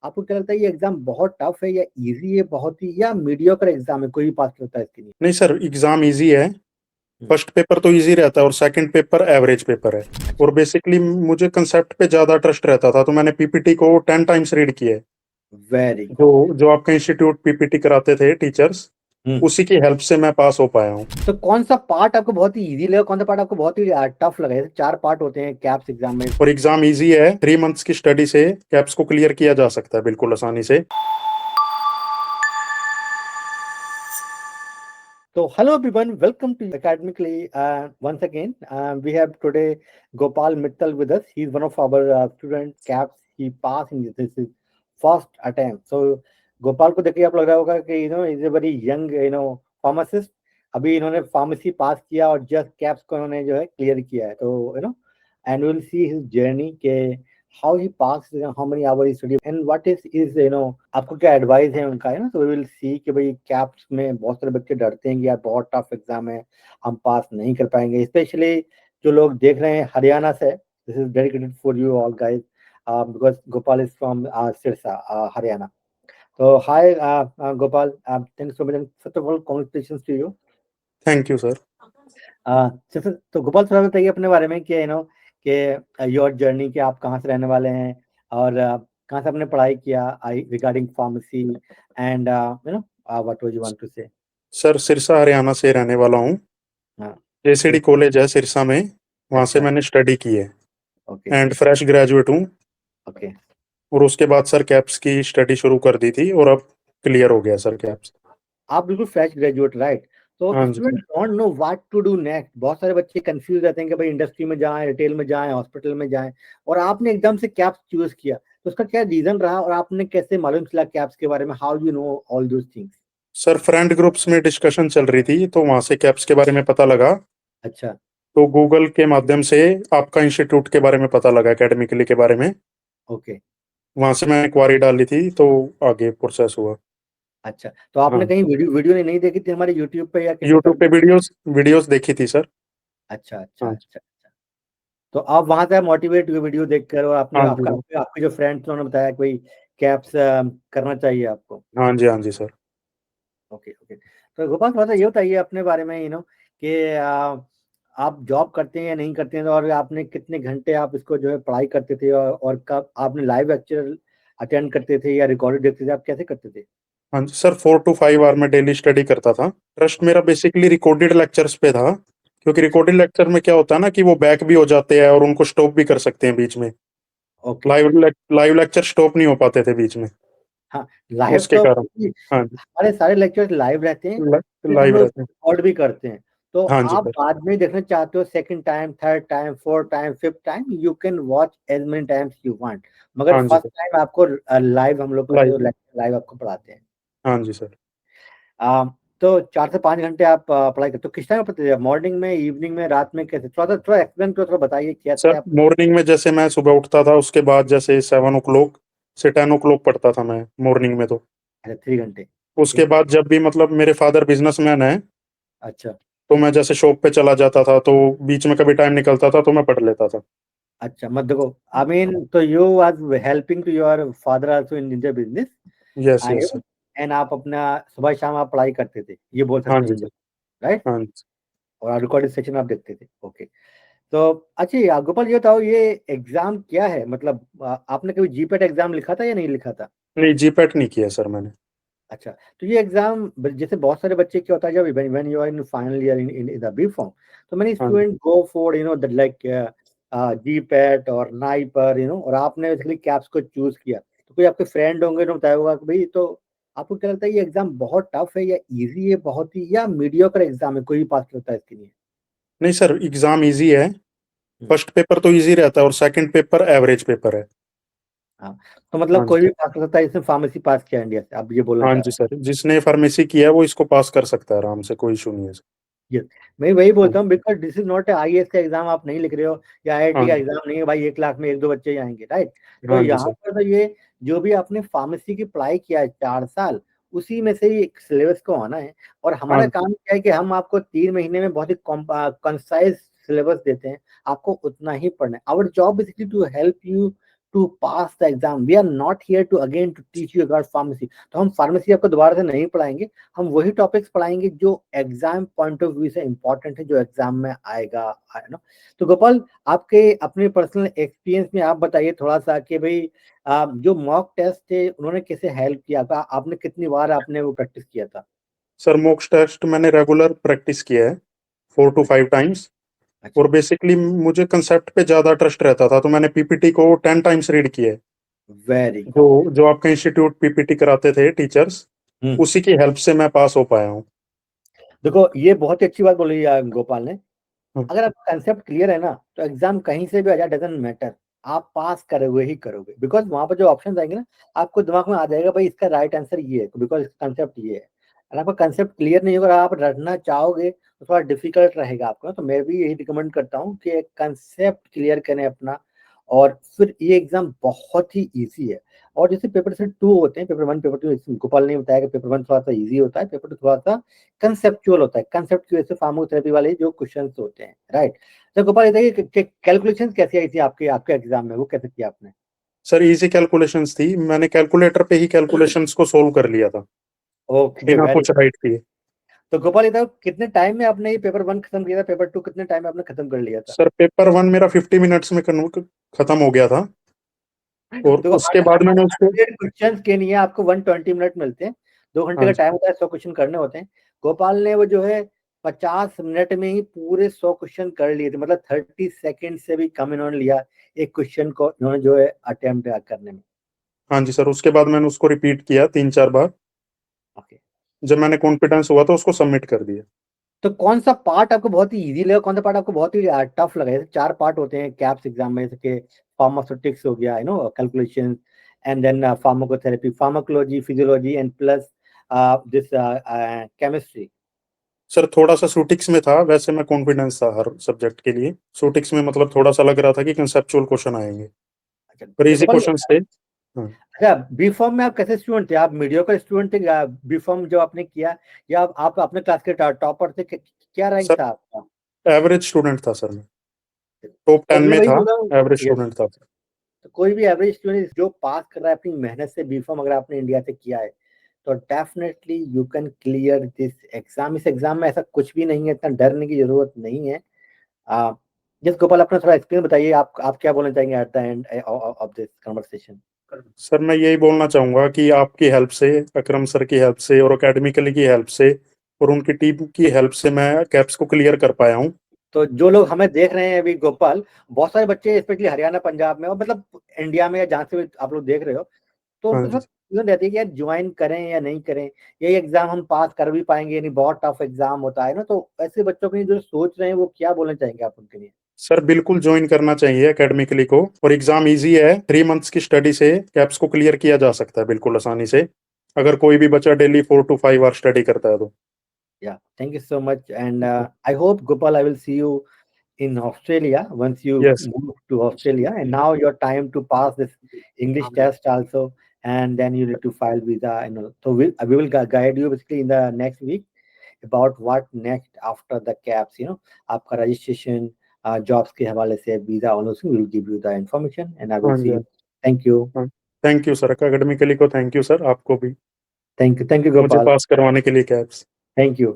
आपको क्या लगता है ये एग्जाम बहुत टफ है या इजी है बहुत ही, या मीडियोकर एग्जाम है, कोई भी पास करता है इसके लिए? नहीं सर, एग्जाम इजी है। फर्स्ट पेपर तो इजी रहता है और सेकंड पेपर एवरेज पेपर है। और बेसिकली मुझे कंसेप्ट पे ज्यादा ट्रस्ट रहता था, तो मैंने पीपीटी को 10 टाइम्स रीड किया है। वेरी जो गुड। जो आपका इंस्टीट्यूट पीपीटी कराते थे टीचर्स, उसी की हेल्प से मैं पास हो पाया हूँ। तो कौन सा पार्ट आपको बहुत ही इजी लगा, कौन सा पार्ट आपको बहुत ही टफ लगा? जैसे 4 पार्ट होते हैं कैप्स एग्जाम में। और एग्जाम इजी है, 3 मंथ्स की स्टडी से कैप्स को क्लियर किया जा सकता है बिल्कुल आसानी से। So, hello everyone, welcome to Academically. Once again, we have today Gopal Mittal with us. He's one of our student caps. He passed in this is first attempt. So, Gopal को देखिए आप लग रहा होगा कि is a very young pharmacist. अभी इन्होंने pharmacy पास किया और जस्ट कैप्स को इन्होंने जो है क्लियर किया है। तो and will see his journey के how he passed, how many hours he studied, and what is आपको क्या एडवाइस है उनका, so we will see कि भाई कैप्स में बहुत सारे बच्चे डरते हैं कि यार बहुत टफ एग्जाम है, हम पास नहीं कर पाएंगे। स्पेशली जो लोग देख रहे हैं हरियाणा से, this is dedicated for you all guys, because Gopal is from Sirsa, Haryana. तो hi Gopal, thanks so much, first of all congratulations to you. Thank you sir. तो गोपाल थोड़ा बताइए अपने बारे में कि कि योर जर्नी, कि आप कहाँ से रहने वाले हैं और कहाँ से आपने पढ़ाई किया regarding pharmacy, and what was you want to say? Sir Sirsa Haryana से रहने वाला हूँ। हाँ। जेसीडी कॉलेज है सिरसा में, वहाँ से अच्छा। मैंने स्टडी की है। ओके। एंड फ्रेश ग्रेजुएट हूँ। ओके। और उसके बाद सर कैप्स की स्टडी शुरू कर दी थी और अब क्लियर हो गया सर कैप्स। आप बिल्कुल फ्रेश ग्रेजुएट, राइट? तो हाँ जी student sir. Don't know what to do next. बहुत सारे बच्चे कंफ्यूज रहते हैं कि भाई इंडस्ट्री में जाएं, रिटेल में जाएं, हॉस्पिटल में जाएं, और आपने एकदम से कैप्स चूज किया, तो उसका क्या रीजन रहा और आपने कैसे मालूम चला कैप्स के बारे में? How you know all those things? Sir friend groups में डिस्कशन चल रही थी, तो वहाँ से कैप्स के बारे में पता लगा। अच्छा। तो गूगल के माध्यम से आपका इंस्टीट्यूट के बारे में पता लगा, एकेडमिकली के बारे में। ओके। वहाँ से मैंने क्वारी डाली थी, तो आगे प्रोसेस हुआ। अच्छा, तो आपने हाँ, कहीं वीडियो वीडियो नहीं देखी थी हमारे यूट्यूब पे या किसी यूट्यूब पर? पे वीडियोस वीडियोस देखी थी सर। अच्छा अच्छा हाँ जी। अच्छा अच्छा। तो आप वहां से मोटिवेट हुए वीडियो देखकर, और आपने हाँ आपका जी। आपके आपके जो फ्रेंड्स उन्होंने बताया कि भाई कैप्स करना चाहिए आपको? हाँ जी। हाँ जी सर। Okay okay. तो गोपाल थोड़ा सा ये बताइए अपने बारे में, कि आप जॉब करते हैं या नहीं करते हैं, और आपने कितने घंटे आप इसको जो है पढ़ाई करते थे, और कब आपने लाइव लेक्चर अटेंड करते थे या रिकॉर्डेड देखते थे, आप कैसे करते थे? हाँ जी सर, 4 to 5 आवर में डेली स्टडी करता था। ट्रस्ट मेरा बेसिकली रिकॉर्डेड लेक्चर्स पे था, क्योंकि अच्छा। रिकॉर्डेड लेक्चर में क्या होता है ना कि वो बैक भी हो जाते हैं और उनको स्टॉप भी कर सकते हैं बीच में। ओके। लाइव लेक्चर स्टॉप नहीं हो पाते थे बीच में, हाँ, लाइव उसके तो कारण। हाँ जी। हमारे सारे लेक्चर्स लाइव रहते हैं, फिर हम लाइव लोग रहते हैं। रिकॉर्ड भी करते हैं। तो हाँ जी आप सर। बाद में देखना चाहते हो second time, third time, fourth time, fifth time, you can watch as many times you want, मगर हाँ जी फर्स्ट सर। टाइम आपको लाइव हम लोग करते लाइव। हैं, लाइव आपको पढ़ाते हैं। हाँ जी सर। आ, तो 4 से 5 घंटे आप पढ़ाई करते हो? किस टाइम पढ़ते थे? मॉर्निंग में, इवनिंग में, रात में, कैसे? थोड़ा एक्सप्लेन करो, थोड़ा बताइए कैसे सर आप। मॉर्निंग में जैसे मैं सुबह उठता था, उसके बाद जैसे 7 o'clock से 10 o'clock पढ़ता था मैं मॉर्निंग में। तो 3 घंटे। उसके ओके। बाद जब भी मतलब मेरे फादर बिजनेसमैन है, अच्छा तो मैं जैसे शॉप पे चला जाता था, तो बीच में कभी टाइम निकलता था तो मैं पढ़ लेता था। अच्छा, मत देखो, आई मीन तो you was helping to your father also in the business, yes I yes no, sir. And आप अपना सुबह शाम आप पढ़ाई करते थे, ये बोल हाँ सकते जी हैं, सर। राइट? हाँ जी। और रिकॉर्डिंग सेशन आप देखते थे, ओके। तो अच्छा, गोपाल ये बताओ, ये एग्जाम क्या है? मतलब आपने कभी जीपेट एग्जाम लिखा था या नहीं लिखा था? नहीं, जीपेट नहीं किया सर मैंने। अच्छा, तो ये एग्जाम जैसे बहुत सारे बच्चे क्या होता है, जब when you are in final year in the B pharm, तो मेनी हाँ जी। Student go for that like GPAT और नाइपर, और आपने बेसिकली कैप्स को चूज किया। तो कोई आपके फ्रेंड होंगे तो बताया होगा कि भाई, तो आपको क्या लगता है ये एग्जाम बहुत टफ है या इजी है बहुत ही, या मीडियोकर एग्जाम है, कोई भी पास करता है इसके लिए? नहीं सर, एग्जाम इजी है। हम्म, फर्स्ट पेपर तो इजी रहता है और सेकंड पेपर एवरेज पेपर है। हाँ। तो मतलब हाँ जी कोई भी सर। पास कर सकता है, इसने फार्मेसी पास किया इंडिया से, आप ये बोलना हाँ चाह जी रहे हैं? सर, जिसने फार्मेसी किया है वो इसको पास कर सकता है आराम से, कोई इशू नहीं है सर। यस, मैं वही हाँ बोलता हूँ, because this is not IAS का एग्जाम आप नहीं लिख रहे हो, या आईआईटी हाँ का जी। एग्जाम नहीं है भाई, 1 लाख में 1-2 बच्चे ही आएंगे, राइट? तो हाँ जी यहाँ सर। पर तो ये जो भी आपने फार्मेसी की पढ़ाई किया है 4 साल, उसी में से ही सिलेबस को आना है। और हाँ हमारा जी। काम क्या है कि हम आपको 3 महीने में बहुत ही कंसाइज सिलेबस देते हैं, आपको उतना ही पढ़ना है। Our job basically to help you to pass the exam. We are not here to again to teach you about pharmacy. तो हम फार्मेसी आपको दोबारा से नहीं पढ़ाएंगे, हम वही टॉपिक्स पढ़ाएंगे जो एग्जाम पॉइंट ऑफ व्यू से इंपॉर्टेंट है, जो एग्जाम में आएगा, है ना। तो गोपाल, आपके अपने पर्सनल एक्सपीरियंस में आप बताइए थोड़ा सा कि भाई जो मॉक टेस्ट थे उन्होंने कैसे हेल्प किया आपका, आपने कितनी बार आपने वो प्रैक्टिस किया था? सर मॉक टेस्ट मैंने रेगुलर प्रैक्टिस किया है 4 to 5 टाइम्स। अच्छा, और बेसिकली मुझे कंसेप्ट पे ज्यादा ट्रस्ट रहता था, तो मैंने पीपीटी को 10 टाइम्स रीड किया है। वेरी जो गुड। जो आपका इंस्टीट्यूट पीपीटी कराते थे टीचर्स, उसी की हेल्प से मैं पास हो पाया हूँ। देखो ये बहुत ही अच्छी बात बोली गोपाल ने। हाँ, अगर आपका कंसेप्ट क्लियर है ना, तो एग्जाम कहीं से भी आ जाए डजंट मैटर, आप पास करोगे ही करोगे, बिकॉज वहां पर जो ऑप्शन आएंगे ना, आपको दिमाग में आ जाएगा भाई इसका राइट आंसर ये है, बिकॉज इसका कंसेप्ट ये है। अगर आपका कंसेप्ट क्लियर नहीं होगा, आप रटना चाहोगे तो थोड़ा डिफिकल्ट रहेगा आपको। तो मैं भी यही रिकमेंड करता हूँ कि एक कंसेप्ट क्लियर करें अपना, और फिर ये एग्जाम बहुत ही ईजी है। और जैसे पेपर से टू होते हैं, paper one paper two, Gopal ने बताया कि पेपर वन थोड़ा सा ईजी होता है, पेपर टू थोड़ा सा कंसेप्चुअल होता है। कंसेप्ट की वजह से फार्मोथेरेपी वाले जो क्वेश्चन होते हैं, राइट। तो गोपाल बताइए कि कैलकुलेशन कैसी आई थी आपके आपके एग्जाम में, वो कैसे किया आपने? सर इजी कैलकुलेशंस थी, मैंने कैलकुलेटर पे ही कैलकुलेशंस को सोल्व कर लिया था ओके, बिना वेरी। कुछ राइट किए। तो गोपाल बताओ कितने टाइम में आपने ये पेपर वन खत्म किया था, पेपर टू कितने टाइम में आपने खत्म कर लिया था? सर पेपर वन मेरा 50 मिनट्स में खत्म हो गया था, और देखो उसके बाद मैंने उसको। 100 क्वेश्चन के लिए आपको 120 मिनट मिलते हैं, 2 घंटे हाँ का जी। टाइम होता है, 100 क्वेश्चन करने होते हैं। गोपाल ने वो जो है 50 मिनट में ही पूरे 100 क्वेश्चन कर लिए थे, मतलब 30 सेकेंड से भी कम इन्होंने लिया एक क्वेश्चन को, इन्होंने जो है अटेम्प्ट करने में। हाँ जी सर, उसके बाद मैंने उसको रिपीट किया 3-4 बार। ओके। जब मैंने कॉन्फिडेंस हुआ तो उसको सबमिट कर दिया। तो कौन सा पार्ट आपको बहुत ही इजी लगा, कौन सा पार्ट आपको बहुत ही टफ लगा? जैसे 4 पार्ट होते हैं कैप्स एग्जाम में, जैसे कि फार्मास्यूटिक्स हो गया, calculation, and then pharmacotherapy, pharmacology, physiology, and plus this chemistry. Sir थोड़ा सा सूटिक्स में था, वैसे मैं कॉन्फिडेंस था हर सब्जेक्ट के लिए। सूटिक्स में मतलब थोड़ा सा लग रहा था कि कंसेप्चुअल क्वेश्चन आएंगे, अच्छा, पर तो इजी गोपाल, क्वेश्चन थे। हाँ। अच्छा, बी फॉर्म में आप कैसे स्टूडेंट थे? आप मीडियोकर स्टूडेंट थे या बी फॉर्म जो आपने किया, या आप अपने क्लास के टॉपर थे? क्या रैंक सर था आपका? एवरेज स्टूडेंट था सर, मैं टॉप तो 10 मैं में वही था, बोल रहा हूँ। Average Yes. स्टूडेंट था। तो कोई भी एवरेज स्टूडेंट जो पास कर रहा है अपनी मेहनत से बी फॉर्म, अगर आपने इंडिया से किया है, तो definitely you can clear this exam. इस एग्जाम में ऐसा कुछ भी नहीं है, इतना डरने की जरूरत नहीं है। जिस गोपाल, अपना थोड़ा एक्सपीरियंस बताइए, आप क्या बोलना चाहेंगे at the end of this conversation? Sir मैं यही बोलना चाहूंगा कि आपकी हेल्प से, अकरम सर की हेल्प से और एकेडमिकली की हेल्प से और उनकी टीम की हेल्प से मैं कैप्स को क्लियर कर पाया हूँ। तो जो लोग हमें देख रहे हैं अभी गोपाल, बहुत सारे बच्चे स्पेशली हरियाणा पंजाब में, और मतलब इंडिया में या जहाँ से भी आप लोग देख रहे हो, तो हाँ उनको जी। थोड़ा कंफ्यूजन रहती है कि यार ज्वाइन करें या नहीं करें, ये एग्जाम हम पास कर भी पाएंगे नहीं, बहुत टफ एग्जाम होता है ना। तो ऐसे बच्चों के लिए जो सोच रहे हैं, वो क्या बोलना चाहेंगे आप उनके लिए? सर बिल्कुल ज्वाइन करना चाहिए एकेडमिकली को, और एग्जाम इजी है। 3 मंथ्स की स्टडी से कैप्स को क्लियर किया जा सकता है बिल्कुल आसानी से, अगर कोई भी बच्चा डेली 4 to 5 आवर स्टडी करता है तो। Yeah, thank you so much, and I hope Gopal, I will see you in Australia once you yes. move to Australia. And now your time to pass this English test also, and then you need to file visa. So we will guide you basically in the next week about what next after the caps. आपका registration, jobs के हवाले से, visa, all those things, we will give you the information, and I will हाँ see जी। you. Thank you, हाँ, thank you sir, academically को thank you sir, आपको भी thank you, मुझे Gopal. पास करवाने के लिए कैप्स। Thank you.